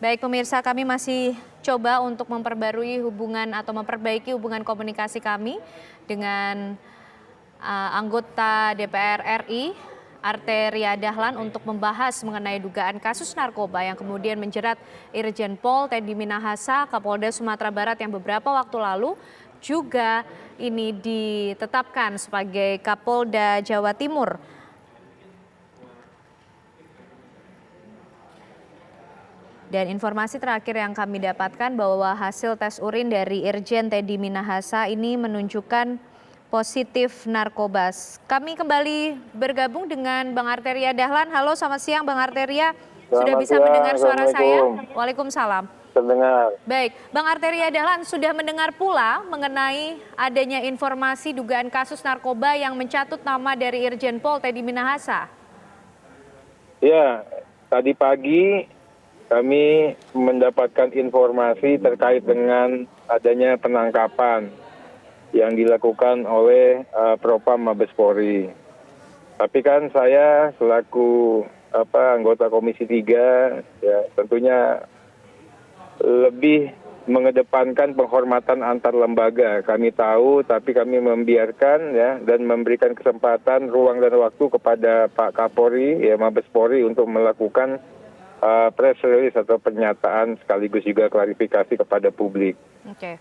Baik pemirsa, kami masih coba untuk memperbarui hubungan atau memperbaiki hubungan komunikasi kami dengan anggota DPR RI, Arteria Dahlan, untuk membahas mengenai dugaan kasus narkoba yang kemudian menjerat Irjen Pol Teddy Minahasa, Kapolda Sumatera Barat yang beberapa waktu lalu juga ini ditetapkan sebagai Kapolda Jawa Timur. Dan informasi terakhir yang kami dapatkan bahwa hasil tes urin dari Irjen Teddy Minahasa ini menunjukkan positif narkoba. Kami kembali bergabung dengan Bang Arteria Dahlan. Halo, selamat siang Bang Arteria. Sudah bisa mendengar suara saya? Waalaikumsalam. Terdengar. Baik, Bang Arteria Dahlan sudah mendengar pula mengenai adanya informasi dugaan kasus narkoba yang mencatut nama dari Irjen Pol Teddy Minahasa. Ya, tadi pagi kami mendapatkan informasi terkait dengan adanya penangkapan yang dilakukan oleh Propam Mabes Polri. Tapi kan saya selaku anggota Komisi 3 ya tentunya lebih mengedepankan penghormatan antar lembaga. Kami tahu, tapi kami membiarkan ya dan memberikan kesempatan, ruang dan waktu kepada Pak Kapolri, ya Mabes Polri untuk melakukan press release atau pernyataan sekaligus juga klarifikasi kepada publik. Oke.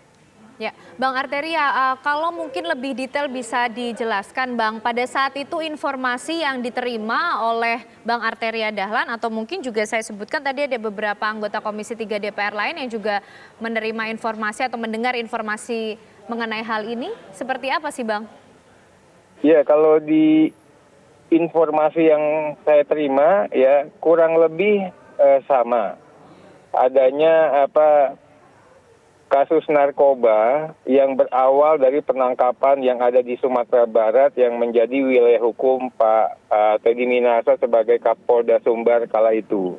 Ya, Bang Arteria, kalau mungkin lebih detail bisa dijelaskan, Bang, pada saat itu informasi yang diterima oleh Bang Arteria Dahlan atau mungkin juga saya sebutkan tadi ada beberapa anggota Komisi 3 DPR lain yang juga menerima informasi atau mendengar informasi mengenai hal ini, seperti apa sih, Bang? Ya, kalau di informasi yang saya terima ya kurang lebih sama. Adanya kasus narkoba yang berawal dari penangkapan yang ada di Sumatera Barat yang menjadi wilayah hukum Pak Teddy Minahasa sebagai Kapolda Sumbar kala itu.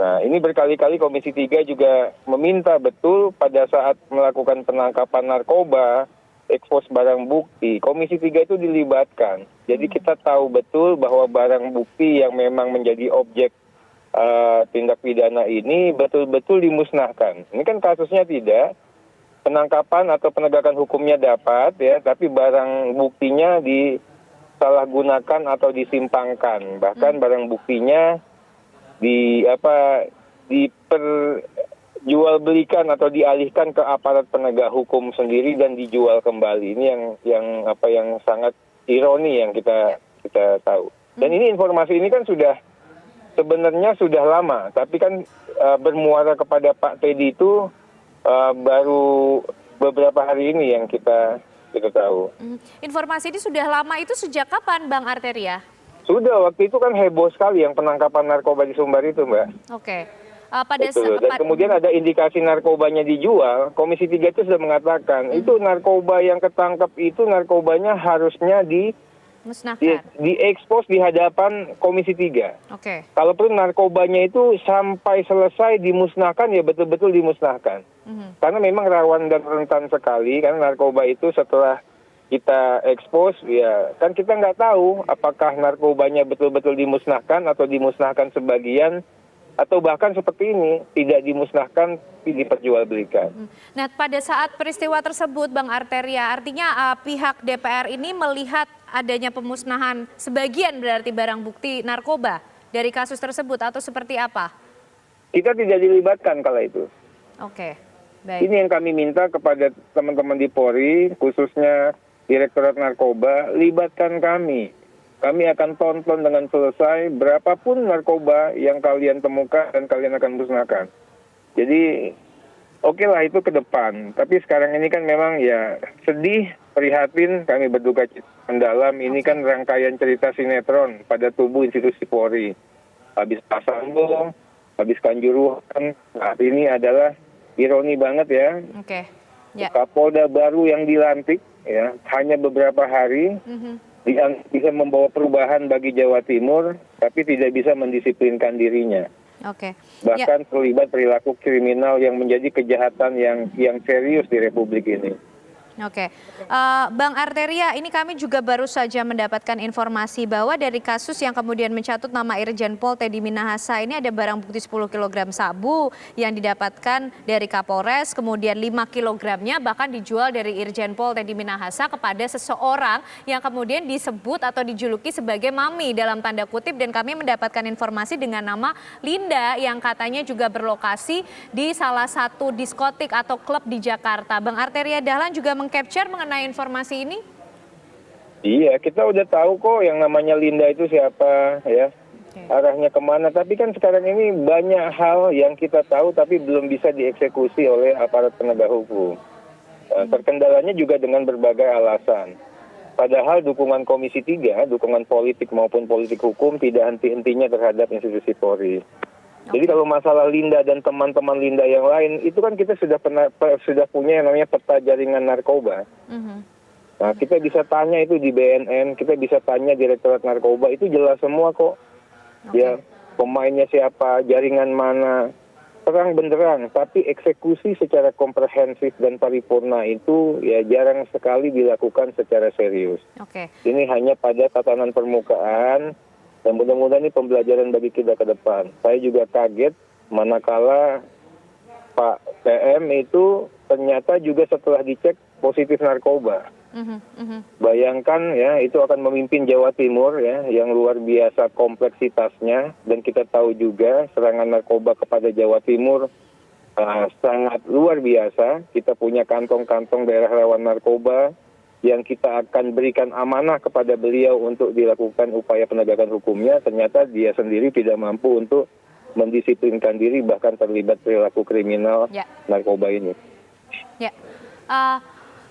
Nah, ini berkali-kali Komisi 3 juga meminta betul pada saat melakukan penangkapan narkoba, ekspos barang bukti, Komisi 3 itu dilibatkan. Jadi kita tahu betul bahwa barang bukti yang memang menjadi objek tindak pidana ini betul-betul dimusnahkan. Ini kan kasusnya tidak, penangkapan atau penegakan hukumnya dapat ya, tapi barang buktinya disalahgunakan atau disimpangkan. Bahkan barang buktinya diperjualbelikan atau dialihkan ke aparat penegak hukum sendiri dan dijual kembali. Ini yang sangat ironi yang kita tahu. Dan ini informasi ini kan sebenarnya sudah lama, tapi kan bermuara kepada Pak Teddy itu baru beberapa hari ini yang kita tahu. Informasi ini sudah lama itu sejak kapan, Bang Arteria? Sudah, waktu itu kan heboh sekali yang penangkapan narkoba di Sumbar itu, Mbak. Oke. Dan kemudian ada indikasi narkobanya dijual, Komisi 3 itu sudah mengatakan, itu narkoba yang ketangkep itu narkobanya harusnya diekspos di hadapan Komisi 3. Oke. Kalaupun narkobanya itu sampai selesai dimusnahkan, ya betul-betul dimusnahkan. Karena memang rawan dan rentan sekali, karena narkoba itu setelah kita ekspos, ya kan kita nggak tahu apakah narkobanya betul-betul dimusnahkan atau dimusnahkan sebagian, atau bahkan seperti ini, tidak dimusnahkan, diperjualbelikan. Nah, pada saat peristiwa tersebut, Bang Arteria, artinya pihak DPR ini melihat adanya pemusnahan sebagian berarti barang bukti narkoba dari kasus tersebut atau seperti apa? Kita tidak dilibatkan kala itu. Oke, baik. Ini yang kami minta kepada teman-teman di Polri, khususnya Direktorat Narkoba, libatkan kami. Kami akan tonton dengan selesai berapapun narkoba yang kalian temukan dan kalian akan musnahkan. Jadi oke lah itu ke depan. Tapi sekarang ini kan memang ya sedih, prihatin, kami berduka cita mendalam. Ini kan rangkaian cerita sinetron pada tubuh institusi Polri. Habis Pak Sambo, habis Kanjuruhan, nah ini adalah ironi banget ya. Oke. Ya. Kapolda baru yang dilantik ya hanya beberapa hari. Yang bisa membawa perubahan bagi Jawa Timur, tapi tidak bisa mendisiplinkan dirinya. Oke. Bahkan terlibat perilaku kriminal yang menjadi kejahatan yang serius di Republik ini. Oke, Bang Arteria, ini kami juga baru saja mendapatkan informasi bahwa dari kasus yang kemudian mencatut nama Irjen Pol Teddy Minahasa ini ada barang bukti 10 kilogram sabu yang didapatkan dari Kapolres, kemudian 5 kilogramnya bahkan dijual dari Irjen Pol Teddy Minahasa kepada seseorang yang kemudian disebut atau dijuluki sebagai Mami dalam tanda kutip, dan kami mendapatkan informasi dengan nama Linda yang katanya juga berlokasi di salah satu diskotik atau klub di Jakarta. Bang Arteria Dahlan juga capture mengenai informasi ini? Iya, kita udah tahu kok yang namanya Linda itu siapa ya, arahnya kemana. Tapi kan sekarang ini banyak hal yang kita tahu tapi belum bisa dieksekusi oleh aparat penegak hukum. Terkendalanya juga dengan berbagai alasan. Padahal dukungan Komisi 3, dukungan politik maupun politik hukum tidak henti-hentinya terhadap institusi Polri. Jadi kalau masalah Linda dan teman-teman Linda yang lain, itu kan kita sudah punya yang namanya peta jaringan narkoba. Nah, kita bisa tanya itu di BNN, kita bisa tanya Direktorat Narkoba, itu jelas semua kok. Ya, pemainnya siapa, jaringan mana, terang benderang. Tapi eksekusi secara komprehensif dan paripurna itu ya jarang sekali dilakukan secara serius. Ini hanya pada tatanan permukaan. Dan mudah-mudahan ini pembelajaran bagi kita ke depan. Saya juga kaget manakala Pak PM itu ternyata juga setelah dicek positif narkoba. Bayangkan ya, itu akan memimpin Jawa Timur ya, yang luar biasa kompleksitasnya. Dan kita tahu juga serangan narkoba kepada Jawa Timur sangat luar biasa. Kita punya kantong-kantong daerah rawan narkoba yang kita akan berikan amanah kepada beliau untuk dilakukan upaya penegakan hukumnya, ternyata dia sendiri tidak mampu untuk mendisiplinkan diri, bahkan terlibat perilaku kriminal narkoba ini. Ya,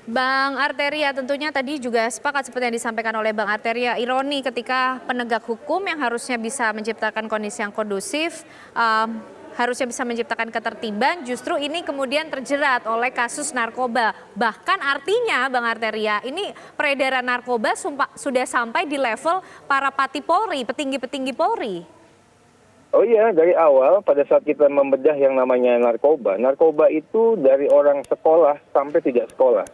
Bang Arteria tentunya tadi juga sepakat seperti yang disampaikan oleh Bang Arteria, ironi ketika penegak hukum yang harusnya bisa menciptakan kondisi yang kondusif, harusnya bisa menciptakan ketertiban, justru ini kemudian terjerat oleh kasus narkoba. Bahkan artinya Bang Arteria, ini peredaran narkoba sudah sampai di level para pati Polri, petinggi-petinggi Polri. Oh iya, dari awal pada saat kita membedah yang namanya narkoba itu dari orang sekolah sampai tidak sekolah.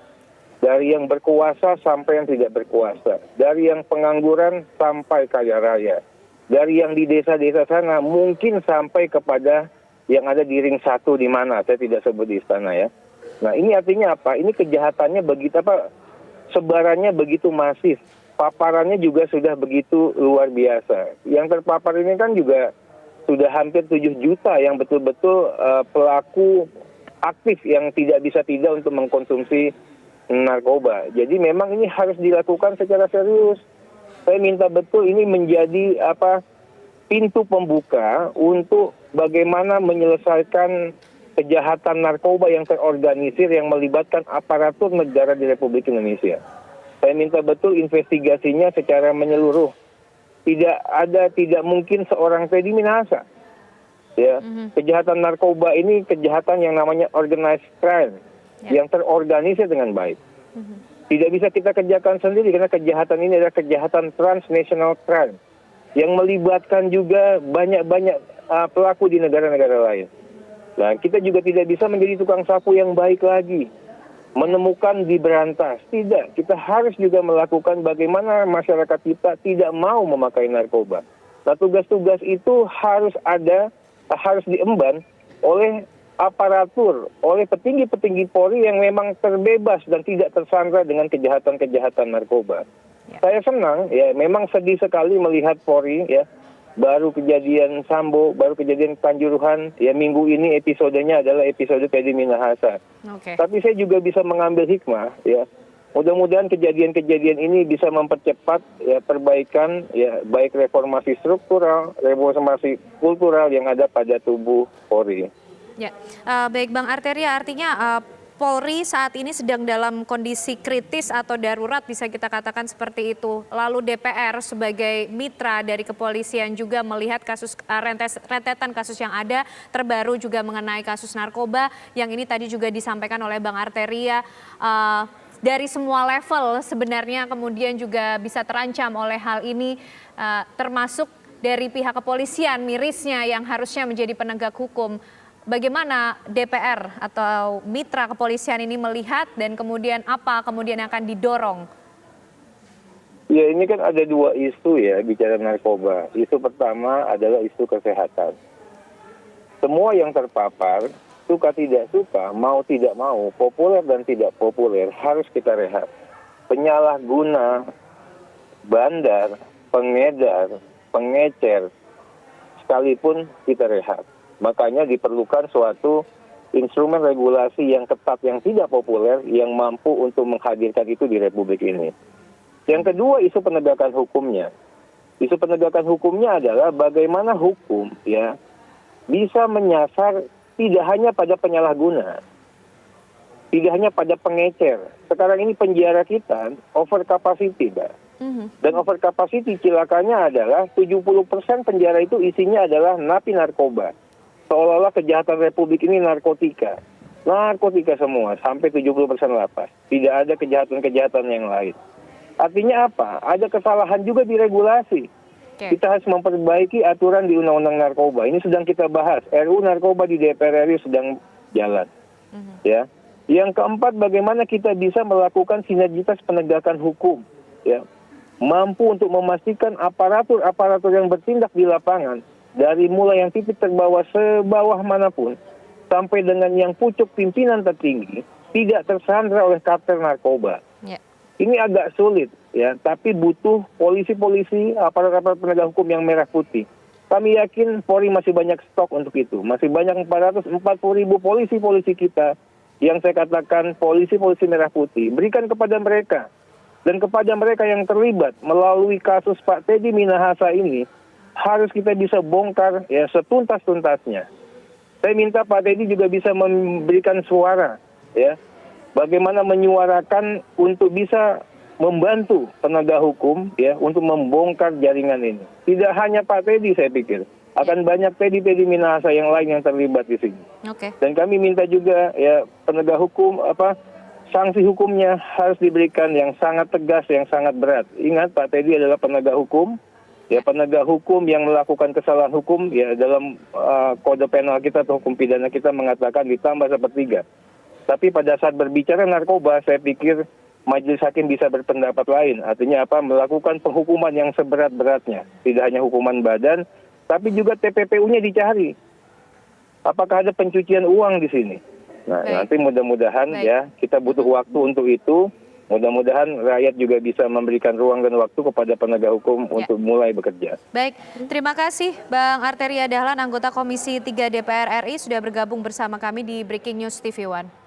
Dari yang berkuasa sampai yang tidak berkuasa. Dari yang pengangguran sampai kaya raya. Dari yang di desa-desa sana mungkin sampai kepada yang ada di ring 1 di mana, saya tidak sebut di istana ya. Nah, ini artinya apa? Ini kejahatannya begitu apa? Sebarannya begitu masif. Paparannya juga sudah begitu luar biasa. Yang terpapar ini kan juga sudah hampir 7 juta yang betul-betul pelaku aktif yang tidak bisa tidak untuk mengkonsumsi narkoba. Jadi memang ini harus dilakukan secara serius. Saya minta betul ini menjadi pintu pembuka untuk bagaimana menyelesaikan kejahatan narkoba yang terorganisir yang melibatkan aparatur negara di Republik Indonesia. Saya minta betul investigasinya secara menyeluruh. Tidak mungkin seorang Teddy Minahasa. Ya, kejahatan narkoba ini kejahatan yang namanya organized crime yang terorganisir dengan baik. Tidak bisa kita kerjakan sendiri karena kejahatan ini adalah kejahatan transnational crime yang melibatkan juga banyak-banyak pelaku di negara-negara lain. Nah, kita juga tidak bisa menjadi tukang sapu yang baik lagi, menemukan diberantas. Tidak, kita harus juga melakukan bagaimana masyarakat kita tidak mau memakai narkoba. Nah, tugas-tugas itu harus diemban oleh aparatur, oleh petinggi-petinggi Polri yang memang terbebas dan tidak tersandra dengan kejahatan-kejahatan narkoba. Saya senang, ya memang sedih sekali melihat Polri, ya baru kejadian Sambo, baru kejadian Kanjuruhan, ya minggu ini episodenya adalah episode Teddy Minahasa. Tapi saya juga bisa mengambil hikmah, ya mudah-mudahan kejadian-kejadian ini bisa mempercepat ya perbaikan, ya baik reformasi struktural, reformasi kultural yang ada pada tubuh Polri. Ya, baik Bang Arteria, artinya Polri saat ini sedang dalam kondisi kritis atau darurat bisa kita katakan seperti itu. Lalu DPR sebagai mitra dari kepolisian juga melihat kasus rentetan kasus yang ada, terbaru juga mengenai kasus narkoba yang ini tadi juga disampaikan oleh Bang Arteria. Dari semua level sebenarnya kemudian juga bisa terancam oleh hal ini, termasuk dari pihak kepolisian mirisnya yang harusnya menjadi penegak hukum. bagaimana DPR atau mitra kepolisian ini melihat dan kemudian apa kemudian yang akan didorong? Ya, ini kan ada dua isu ya bicara narkoba. Isu pertama adalah isu kesehatan. Semua yang terpapar, suka tidak suka, mau tidak mau, populer dan tidak populer, harus kita rehat. Penyalahguna, bandar, pengedar, pengecer, sekalipun kita rehat. Makanya diperlukan suatu instrumen regulasi yang ketat, yang tidak populer, yang mampu untuk menghadirkan itu di Republik ini. Yang kedua, isu penegakan hukumnya. Isu penegakan hukumnya adalah bagaimana hukum ya bisa menyasar tidak hanya pada penyalahguna, tidak hanya pada pengecer. Sekarang ini penjara kita over capacity, Mbak. Dan over capacity cilakanya adalah 70% penjara itu isinya adalah napi narkoba. Seolah-olah kejahatan Republik ini narkotika. Narkotika semua, sampai 70% lapas. Tidak ada kejahatan-kejahatan yang lain. Artinya apa? Ada kesalahan juga di regulasi. Kita harus memperbaiki aturan di Undang-Undang Narkoba. Ini sedang kita bahas. RUU Narkoba di DPR RI sedang jalan. Ya. Yang keempat, bagaimana kita bisa melakukan sinergitas penegakan hukum. Ya. Mampu untuk memastikan aparatur-aparatur yang bertindak di lapangan, dari mulai yang titik terbawah sebawah manapun, sampai dengan yang pucuk pimpinan tertinggi, tidak tersandra oleh kartel narkoba. Ini agak sulit, ya, tapi butuh polisi-polisi, aparat-aparat penegak hukum yang merah putih. Kami yakin Polri masih banyak stok untuk itu. Masih banyak 440.000 polisi-polisi kita yang saya katakan polisi-polisi merah putih. Berikan kepada mereka. Dan kepada mereka yang terlibat melalui kasus Pak Teddy Minahasa ini, harus kita bisa bongkar ya setuntas-tuntasnya. Saya minta Pak Teddy juga bisa memberikan suara, ya. Bagaimana menyuarakan untuk bisa membantu penegak hukum ya untuk membongkar jaringan ini. Tidak hanya Pak Teddy, saya pikir akan banyak Teddy Minahasa yang lain yang terlibat di sini. Dan kami minta juga ya penegak hukum sanksi hukumnya harus diberikan yang sangat tegas, yang sangat berat. Ingat, Pak Teddy adalah penegak hukum. Ya, penegak hukum yang melakukan kesalahan hukum ya dalam kode penal kita atau hukum pidana kita mengatakan ditambah sepertiga. Tapi pada saat berbicara narkoba, saya pikir majelis hakim bisa berpendapat lain. Artinya apa? Melakukan penghukuman yang seberat-beratnya. Tidak hanya hukuman badan, tapi juga TPPU-nya dicari. Apakah ada pencucian uang di sini? Nah, nanti mudah-mudahan ya kita butuh waktu untuk itu. Mudah-mudahan rakyat juga bisa memberikan ruang dan waktu kepada penegak hukum untuk mulai bekerja. Baik, terima kasih Bang Arteria Dahlan, anggota Komisi 3 DPR RI sudah bergabung bersama kami di Breaking News TV One.